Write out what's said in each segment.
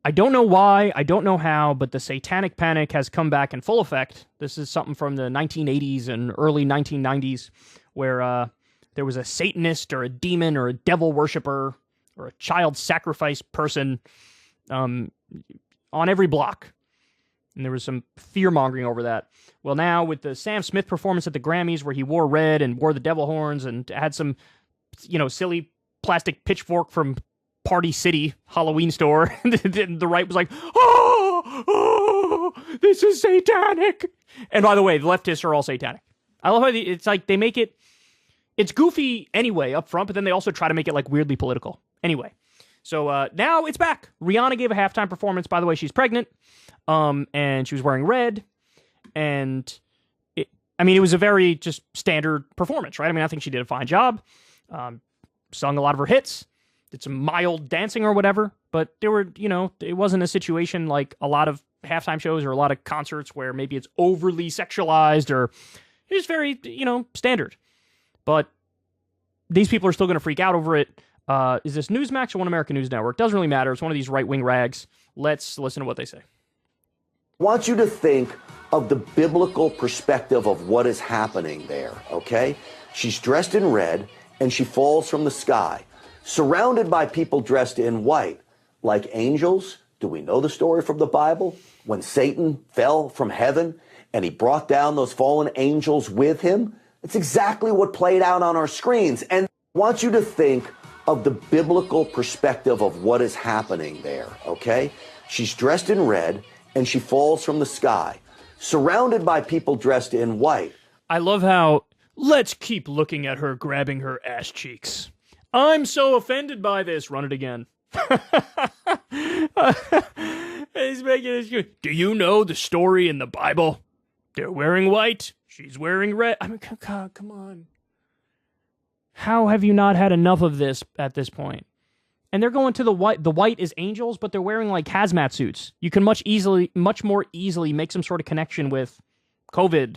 I don't know why, I don't know how, but the satanic panic has come back in full effect. This is something from the 1980s and early 1990s where there was a Satanist or a demon or a devil worshiper or a child sacrifice person on every block. And there was some fear-mongering over that. Well, now with the Sam Smith performance at the Grammys where he wore red and wore the devil horns and had some, silly plastic pitchfork from Party City Halloween store, the right was like, oh, this is satanic. And by the way, the leftists are all satanic. I love how it's like they make it's goofy anyway up front, but then they also try to make it like weirdly political. Anyway, so now it's back. Rihanna gave a halftime performance. By the way, she's pregnant, and she was wearing red, and it was a very just standard performance, right? I think she did a fine job, sung a lot of her hits, did some mild dancing or whatever, but there were, it wasn't a situation like a lot of halftime shows or a lot of concerts where maybe it's overly sexualized or it's very, standard. But these people are still going to freak out over it. Is this Newsmax or One American News Network? Doesn't really matter. It's one of these right-wing rags. Let's listen to what they say. I want you to think of the biblical perspective of what is happening there, okay? She's dressed in red, and she falls from the sky, surrounded by people dressed in white, like angels. Do we know the story from the Bible? When Satan fell from heaven, and he brought down those fallen angels with him? It's exactly what played out on our screens. And I want you to think of the biblical perspective of what is happening there, okay? She's dressed in red, and she falls from the sky, surrounded by people dressed in white. I love how, let's keep looking at her grabbing her ass cheeks. I'm so offended by this. Run it again. He's making this good. Do you know the story in the Bible? They're wearing white. She's wearing red. Come on. How have you not had enough of this at this point? And they're going to the white. The white is angels, but they're wearing like hazmat suits. You can much more easily make some sort of connection with COVID,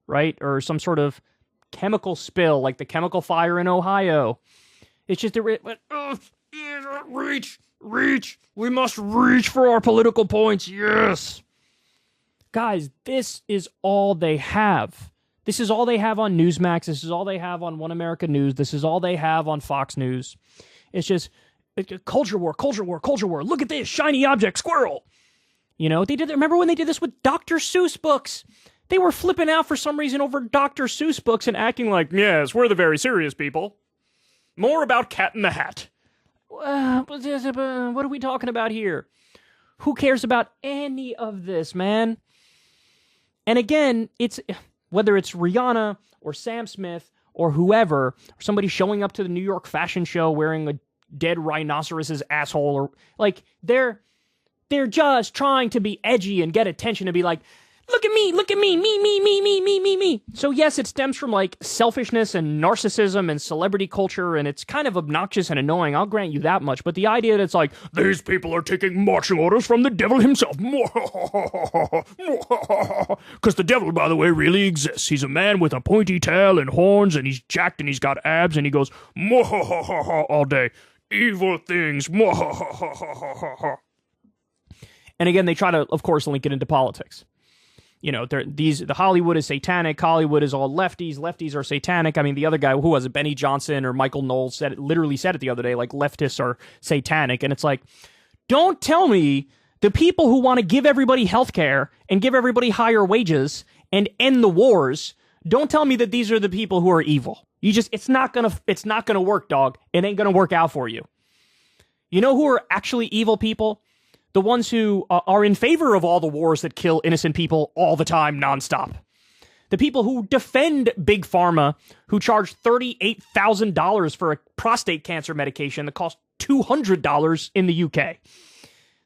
right? Or some sort of chemical spill, like the chemical fire in Ohio. It's just reach. We must reach for our political points. Yes. Guys, this is all they have. This is all they have on Newsmax. This is all they have on One America News. This is all they have on Fox News. It's just culture war. Look at this shiny object, squirrel. They did. Remember when they did this with Dr. Seuss books? They were flipping out for some reason over Dr. Seuss books and acting like, yes, we're the very serious people. More about Cat in the Hat. What are we talking about here? Who cares about any of this, man? And again, it's whether it's Rihanna or Sam Smith or whoever, or somebody showing up to the New York Fashion Show wearing a dead rhinoceros's asshole, or like they're just trying to be edgy and get attention to be like, look at me, me. So yes, it stems from like selfishness and narcissism and celebrity culture, and it's kind of obnoxious and annoying, I'll grant you that much, but the idea that it's like, these people are taking marching orders from the devil himself. Because the devil, by the way, really exists. He's a man with a pointy tail and horns, and he's jacked and he's got abs, and he goes, all day. Evil things. And again, they try to, of course, link it into politics. The Hollywood is satanic. Hollywood is all lefties. Lefties are satanic. The other guy, who was it, Benny Johnson or Michael Knowles literally said it the other day, like leftists are satanic. And it's like, don't tell me the people who want to give everybody health care and give everybody higher wages and end the wars, don't tell me that these are the people who are evil. It's not gonna work, dog. It ain't gonna work out for you. You know who are actually evil people? The ones who are in favor of all the wars that kill innocent people all the time, nonstop. The people who defend Big Pharma, who charge $38,000 for a prostate cancer medication that costs $200 in the UK.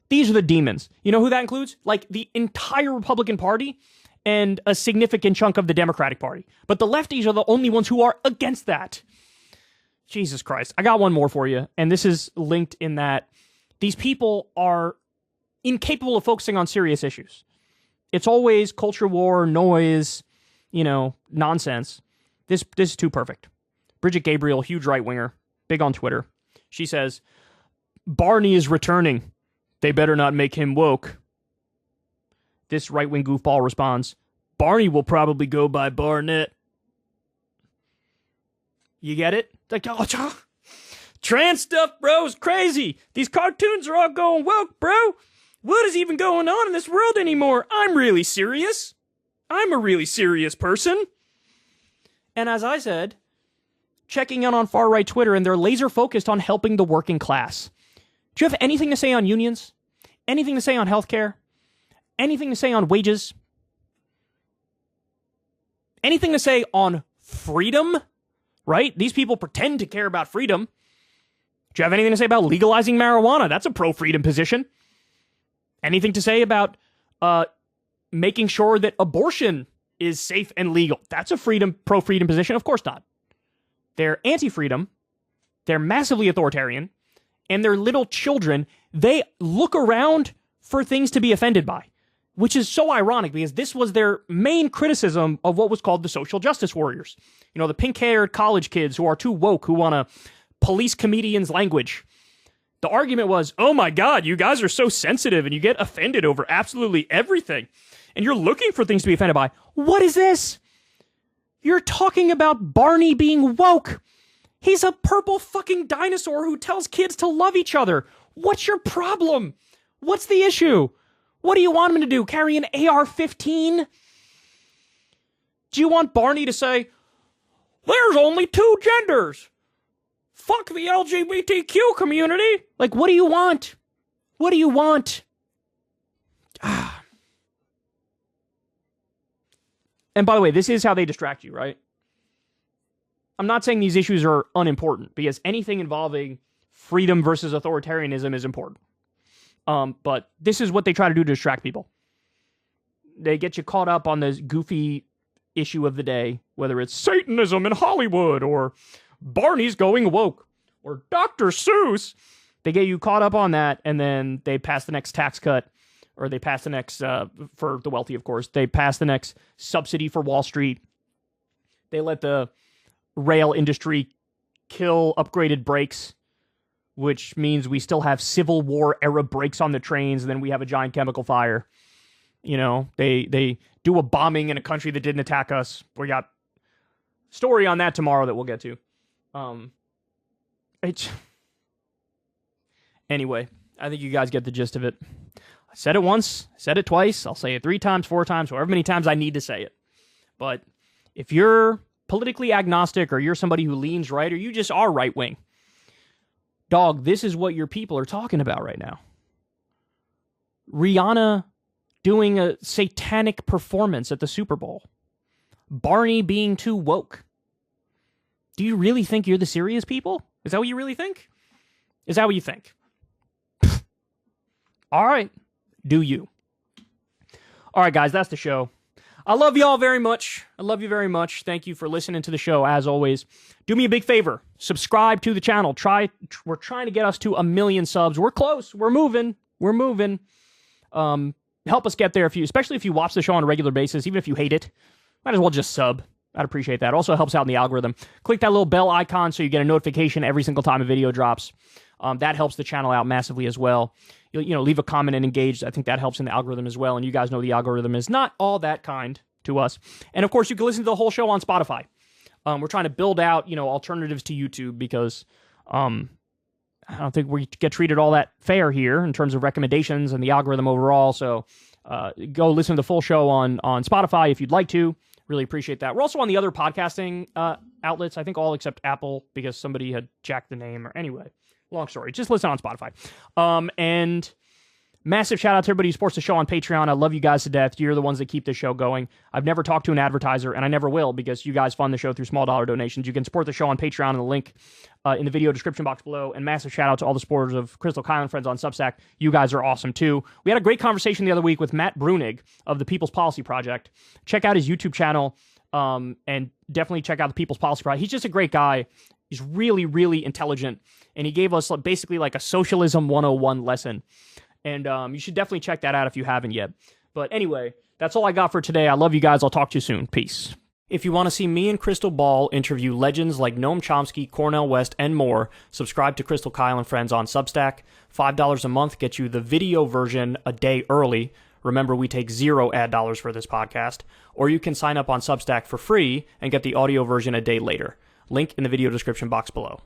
These are the demons. You know who that includes? Like the entire Republican Party and a significant chunk of the Democratic Party. But the lefties are the only ones who are against that. Jesus Christ. I got one more for you, and this is linked in that these people are incapable of focusing on serious issues. It's always culture war, noise, nonsense. This is too perfect. Bridget Gabriel, huge right-winger, big on Twitter. She says, Barney is returning. They better not make him woke. This right-wing goofball responds, Barney will probably go by Barnett. You get it? Like, oh, trans stuff, bro, is crazy. These cartoons are all going woke, bro. What is even going on in this world anymore? I'm really serious. I'm a really serious person. And as I said, checking in on far-right Twitter, and they're laser-focused on helping the working class. Do you have anything to say on unions? Anything to say on healthcare? Anything to say on wages? Anything to say on freedom? Right? These people pretend to care about freedom. Do you have anything to say about legalizing marijuana? That's a pro-freedom position. Anything to say about making sure that abortion is safe and legal? That's a pro-freedom position? Of course not. They're anti-freedom. They're massively authoritarian. And they're little children. They look around for things to be offended by, which is so ironic because this was their main criticism of what was called the social justice warriors. You know, the pink-haired college kids who are too woke, who want to police comedians' language. The argument was, oh my God, you guys are so sensitive and you get offended over absolutely everything. And you're looking for things to be offended by. What is this? You're talking about Barney being woke. He's a purple fucking dinosaur who tells kids to love each other. What's your problem? What's the issue? What do you want him to do? Carry an AR-15? Do you want Barney to say, there's only two genders? Fuck the LGBTQ community. Like, what do you want? What do you want? And by the way, this is how they distract you, right? I'm not saying these issues are unimportant, because anything involving freedom versus authoritarianism is important. But this is what they try to do to distract people. They get you caught up on this goofy issue of the day, whether it's Satanism in Hollywood, or Barney's going woke, or Dr. Seuss. They get you caught up on that, and then they pass the next tax cut, or they pass the next, for the wealthy, of course, they pass the next subsidy for Wall Street. They let the rail industry kill upgraded brakes, which means we still have Civil War era brakes on the trains, and then we have a giant chemical fire. You know, they do a bombing in a country that didn't attack us. We got a story on that tomorrow that we'll get to. Anyway, I think you guys get the gist of it. I said it once, said it twice, I'll say it 3 times, 4 times, however many times I need to say it. But if you're politically agnostic, or you're somebody who leans right, or you just are right-wing, dog, this is what your people are talking about right now. Rihanna doing a satanic performance at the Super Bowl. Barney being too woke. Do you really think you're the serious people? Is that what you really think? Is that what you think? All right. Do you? All right, guys, that's the show. I love y'all very much. I love you very much. Thank you for listening to the show, as always. Do me a big favor. Subscribe to the channel. We're trying to get us to 1 million subs. We're close. We're moving. Help us get there, especially if you watch the show on a regular basis, even if you hate it. Might as well just sub. I'd appreciate that. Also helps out in the algorithm. Click that little bell icon so you get a notification every single time a video drops. That helps the channel out massively as well. You know, leave a comment and engage. I think that helps in the algorithm as well. And you guys know the algorithm is not all that kind to us. And of course, you can listen to the whole show on Spotify. We're trying to build out, alternatives to YouTube, because I don't think we get treated all that fair here in terms of recommendations and the algorithm overall. So go listen to the full show on Spotify if you'd like to. Really appreciate that. We're also on the other podcasting outlets, I think all except Apple, because somebody had jacked the name. Or anyway, long story. Just listen on Spotify. And massive shout out to everybody who supports the show on Patreon. I love you guys to death. You're the ones that keep the show going. I've never talked to an advertiser, and I never will, because you guys fund the show through small dollar donations. You can support the show on Patreon in the link in the video description box below. And massive shout out to all the supporters of Crystal, Kyle, and Friends on Substack. You guys are awesome too. We had a great conversation the other week with Matt Brunig of the People's Policy Project. Check out his YouTube channel, and definitely check out the People's Policy Project. He's just a great guy. He's really, really intelligent. And he gave us basically like a socialism 101 lesson. And you should definitely check that out if you haven't yet. But anyway, that's all I got for today. I love you guys. I'll talk to you soon. Peace. If you want to see me and Crystal Ball interview legends like Noam Chomsky, Cornel West, and more, subscribe to Crystal, Kyle, and Friends on Substack. $5 a month gets you the video version a day early. Remember, we take 0 ad dollars for this podcast. Or you can sign up on Substack for free and get the audio version a day later. Link in the video description box below.